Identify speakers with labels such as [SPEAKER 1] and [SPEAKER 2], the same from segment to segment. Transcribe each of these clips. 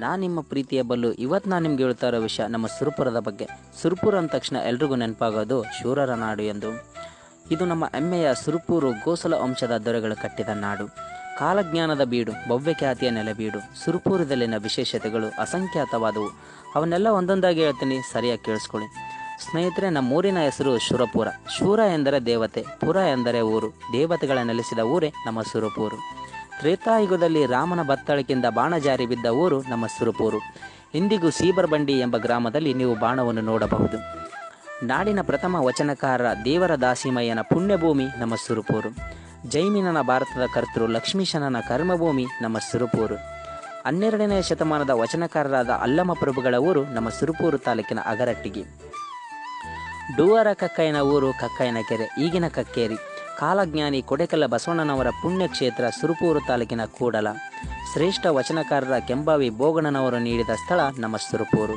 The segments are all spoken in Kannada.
[SPEAKER 1] ನಾನು ನಿಮ್ಮ ಪ್ರೀತಿಯ ಬಲ್ಲು. ಇವತ್ತು ನಾನು ನಿಮ್ಗೆ ಹೇಳ್ತಾ ಇರೋ ವಿಷಯ ನಮ್ಮ ಸುರಪುರದ ಬಗ್ಗೆ. ಸುರಪುರ ಅಂದ ತಕ್ಷಣ ಎಲ್ರಿಗೂ ನೆನಪಾಗೋದು ಶೂರರ ನಾಡು ಎಂದು. ಇದು ನಮ್ಮ ಹೆಮ್ಮೆಯ ಸುರಪುರು ಗೋಸಲ ವಂಶದ ದೊರೆಗಳು ಕಟ್ಟಿದ ನಾಡು, ಕಾಲಜ್ಞಾನದ ಬೀಡು, ಭವ್ಯ ಖ್ಯಾತಿಯ ನೆಲೆಬೀಡು. ಸುರಪುರದಲ್ಲಿನ ವಿಶೇಷತೆಗಳು ಅಸಂಖ್ಯಾತವಾದವು. ಅವನ್ನೆಲ್ಲ ಒಂದೊಂದಾಗಿ ಹೇಳ್ತೀನಿ, ಸರಿಯಾಗಿ ಕೇಳಿಸ್ಕೊಳ್ಳಿ ಸ್ನೇಹಿತರೆ. ನಮ್ಮೂರಿನ ಹೆಸರು ಶೂರಪುರ. ಶೂರ ಎಂದರೆ ದೇವತೆ, ಪುರ ಎಂದರೆ ಊರು. ದೇವತೆಗಳ ನೆಲೆಸಿದ ಊರೇ ನಮ್ಮ ಸುರಪುರು. ತ್ರೇತಾಯುಗದಲ್ಲಿ ರಾಮನ ಬತ್ತಳಿಕೆಯಿಂದ ಬಾಣ ಜಾರಿ ಬಿದ್ದ ಊರು ನಮ್ಮ ಸುರಪುರು. ಇಂದಿಗೂ ಸೀಬರ್ಬಂಡಿ ಎಂಬ ಗ್ರಾಮದಲ್ಲಿ ನೀವು ಬಾಣವನ್ನು ನೋಡಬಹುದು. ನಾಡಿನ ಪ್ರಥಮ ವಚನಕಾರ ದೇವರ ದಾಸಿಮಯ್ಯನ ಪುಣ್ಯಭೂಮಿ ನಮ್ಮ ಸುರಪುರು. ಜೈಮಿನನ ಭಾರತದ ಕರ್ತೃ ಲಕ್ಷ್ಮೀಶನನ ಕರ್ಮಭೂಮಿ ನಮ್ಮ ಸುರಪುರು. 12ನೇ ಶತಮಾನದ ವಚನಕಾರರಾದ ಅಲ್ಲಮ ಪ್ರಭುಗಳ ಊರು ನಮ್ಮ ಸುರಪುರು ತಾಲೂಕಿನ ಅಗರಟ್ಟಿಗಿ. ಡೂವರ ಕಕ್ಕಯ್ಯನ ಊರು ಕಕ್ಕಯ್ಯನ ಕೆರೆ, ಈಗಿನ ಕಕ್ಕೇರಿ. ಕಾಲಜ್ಞಾನಿ ಕೊಡೆಕಲ್ಲ ಬಸವಣ್ಣನವರ ಪುಣ್ಯಕ್ಷೇತ್ರ ಸುರಪುರು ತಾಲೂಕಿನ ಕೂಡಲ. ಶ್ರೇಷ್ಠ ವಚನಕಾರರ ಕೆಂಬಾವಿ ಬೋಗಣ್ಣನವರು ನೀಡಿದ ಸ್ಥಳ ನಮ್ಮ ಸುರಪುರು.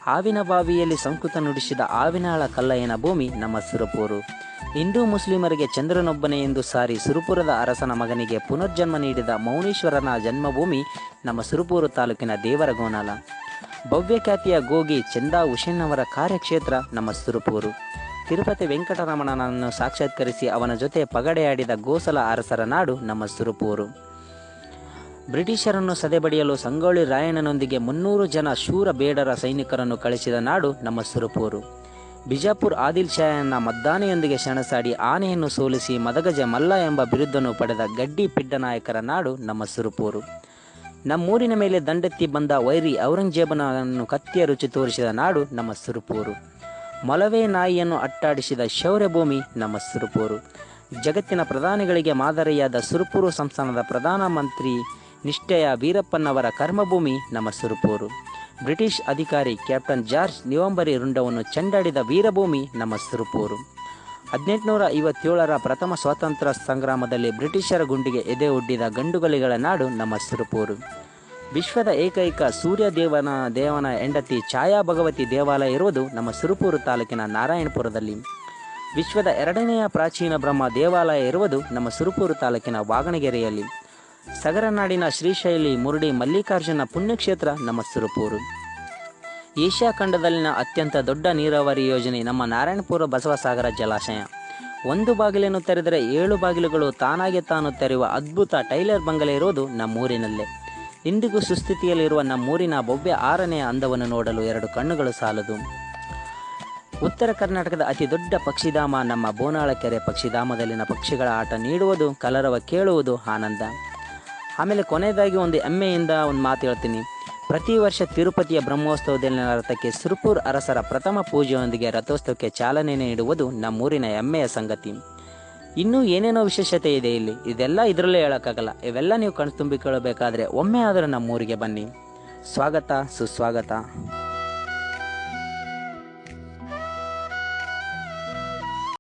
[SPEAKER 1] ಹಾವಿನ ಬಾವಿಯಲ್ಲಿ ಸಂಸ್ಕೃತ ನುಡಿಸಿದ ಆವಿನಾಳ ಕಲ್ಲಯ್ಯನ ಭೂಮಿ ನಮ್ಮ ಸುರಪುರು. ಹಿಂದೂ ಮುಸ್ಲಿಮರಿಗೆ ಚಂದ್ರನೊಬ್ಬನೇ ಎಂದು ಸಾರಿ ಸುರಪುರದ ಅರಸನ ಮಗನಿಗೆ ಪುನರ್ಜನ್ಮ ನೀಡಿದ ಮೌನೀಶ್ವರನ ಜನ್ಮಭೂಮಿ ನಮ್ಮ ಸುರಪುರು ತಾಲೂಕಿನ ದೇವರಗೋನಾಲ. ಭವ್ಯಖ್ಯಾತಿಯ ಗೋಗಿ ಚಂದಾ ಹುಸೇನ್ ಅವರ ಕಾರ್ಯಕ್ಷೇತ್ರ ನಮ್ಮ ಸುರಪುರು. ತಿರುಪತಿ ವೆಂಕಟರಮಣನನ್ನು ಸಾಕ್ಷಾತ್ಕರಿಸಿ ಅವನ ಜೊತೆ ಪಗಡೆಯಾಡಿದ ಗೋಸಲ ಅರಸರ ನಾಡು ನಮ್ಮ ಸುರಪುರು. ಬ್ರಿಟಿಷರನ್ನು ಸದೆಬಡಿಯಲು ಸಂಗೊಳ್ಳಿ ರಾಯಣ್ಣನೊಂದಿಗೆ 300 ಜನ ಶೂರ ಬೇಡರ ಸೈನಿಕರನ್ನು ಕಳಿಸಿದ ನಾಡು ನಮ್ಮ ಸುರಪುರು. ಬಿಜಾಪುರ್ ಆದಿಲ್ ಶಾಹನ ಮದ್ದಾನೆಯೊಂದಿಗೆ ಸೆಣಸಾಡಿ ಆನೆಯನ್ನು ಸೋಲಿಸಿ ಮದಗಜ ಮಲ್ಲ ಎಂಬ ಬಿರುದನ್ನು ಪಡೆದ ಗಡ್ಡಿ ಪಿಡ್ಡನಾಯಕರ ನಾಡು ನಮ್ಮ ಸುರಪುರು. ನಮ್ಮೂರಿನ ಮೇಲೆ ದಂಡೆತ್ತಿ ಬಂದ ವೈರಿ ಔರಂಗಜೇಬನನ್ನು ಕತ್ತಿಯ ರುಚಿ ತೋರಿಸಿದ ನಾಡು ನಮ್ಮ ಸುರಪುರು. ಮೊಲವೇ ನಾಯಿಯನ್ನು ಅಟ್ಟಾಡಿಸಿದ ಶೌರ್ಯ ಭೂಮಿ ನಮ್ಮ ಸುರಪುರು. ಜಗತ್ತಿನ ಪ್ರಧಾನಿಗಳಿಗೆ ಮಾದರಿಯಾದ ಸುರಪುರು ಸಂಸ್ಥಾನದ ಪ್ರಧಾನಮಂತ್ರಿ ನಿಷ್ಠೆಯ ವೀರಪ್ಪನವರ ಕರ್ಮಭೂಮಿ ನಮ್ಮ ಸುರಪುರು. ಬ್ರಿಟಿಷ್ ಅಧಿಕಾರಿ ಕ್ಯಾಪ್ಟನ್ ಜಾರ್ಜ್ ನಿವಂಬರಿ ರುಂಡವನ್ನು ಚೆಂಡಾಡಿದ ವೀರಭೂಮಿ ನಮ್ಮ ಸುರಪುರು. 1857ರ ಪ್ರಥಮ ಸ್ವಾತಂತ್ರ್ಯ ಸಂಗ್ರಾಮದಲ್ಲಿ ಬ್ರಿಟಿಷರ ಗುಂಡಿಗೆ ಎದೆ ಒಡ್ಡಿದ ಗಂಡುಗಲಿಗಳ ನಾಡು ನಮ್ಮ ಸುರಪುರು. ವಿಶ್ವದ ಏಕೈಕ ಸೂರ್ಯ ದೇವನ ಹೆಂಡತಿ ಛಾಯಾ ಭಗವತಿ ದೇವಾಲಯ ಇರುವುದು ನಮ್ಮ ಸುರಪುರು ತಾಲೂಕಿನ ನಾರಾಯಣಪುರದಲ್ಲಿ. ವಿಶ್ವದ 2ನೇ ಪ್ರಾಚೀನ ಬ್ರಹ್ಮ ದೇವಾಲಯ ಇರುವುದು ನಮ್ಮ ಸುರಪುರು ತಾಲೂಕಿನ ವಾಗಣಗೆರೆಯಲ್ಲಿ. ಸಗರನಾಡಿನ ಶ್ರೀಶೈಲಿ ಮುರುಡಿ ಮಲ್ಲಿಕಾರ್ಜುನ ಪುಣ್ಯಕ್ಷೇತ್ರ ನಮ್ಮ ಸುರಪುರು. ಏಷ್ಯಾ ಖಂಡದಲ್ಲಿನ ಅತ್ಯಂತ ದೊಡ್ಡ ನೀರಾವರಿ ಯೋಜನೆ ನಮ್ಮ ನಾರಾಯಣಪುರ ಬಸವಸಾಗರ ಜಲಾಶಯ. ಒಂದು ಬಾಗಿಲನ್ನು ತೆರೆದರೆ 7 ಬಾಗಿಲುಗಳು ತಾನಾಗೆ ತಾನು ತೆರೆಯುವ ಅದ್ಭುತ ಟೈಲರ್ ಬಂಗಲೆ ಇರುವುದು ನಮ್ಮೂರಿನಲ್ಲೇ. ಇಂದಿಗೂ ಸುಸ್ಥಿತಿಯಲ್ಲಿರುವ ನಮ್ಮೂರಿನ ಭವ್ಯ 6ನೇ ಅಂದವನ್ನು ನೋಡಲು 2 ಕಣ್ಣುಗಳು ಸಾಲದು. ಉತ್ತರ ಕರ್ನಾಟಕದ ಅತಿ ದೊಡ್ಡ ಪಕ್ಷಿಧಾಮ ನಮ್ಮ ಬೋನಾಳಕೆರೆ ಪಕ್ಷಿಧಾಮದಲ್ಲಿನ ಪಕ್ಷಿಗಳ ಆಟ ನೀಡುವುದು, ಕಲರವ ಕೇಳುವುದು ಆನಂದ. ಆಮೇಲೆ ಕೊನೆಯದಾಗಿ ಒಂದು ಹೆಮ್ಮೆಯಿಂದ ಒಂದು ಮಾತು ಹೇಳ್ತೀನಿ. ಪ್ರತಿ ವರ್ಷ ತಿರುಪತಿಯ ಬ್ರಹ್ಮೋತ್ಸವದಲ್ಲಿನ ರಥಕ್ಕೆ ಸುರಪುರ ಅರಸರ ಪ್ರಥಮ ಪೂಜೆಯೊಂದಿಗೆ ರಥೋತ್ಸವಕ್ಕೆ ಚಾಲನೆ ನೀಡುವುದು ನಮ್ಮೂರಿನ ಹೆಮ್ಮೆಯ ಸಂಗತಿ. ಇನ್ನೂ ಏನೇನೋ ವಿಶೇಷತೆ ಇದೆ ಇಲ್ಲಿ, ಇದೆಲ್ಲ ಇದರಲ್ಲೇ ಹೇಳೋಕ್ಕಾಗಲ್ಲ. ಇವೆಲ್ಲ ನೀವು ಕಣ್ತುಂಬಿಕೊಳ್ಳಬೇಕಾದ್ರೆ ಒಮ್ಮೆ ಆದರೂ ನಮ್ಮೂರಿಗೆ ಬನ್ನಿ. ಸ್ವಾಗತ ಸುಸ್ವಾಗತ.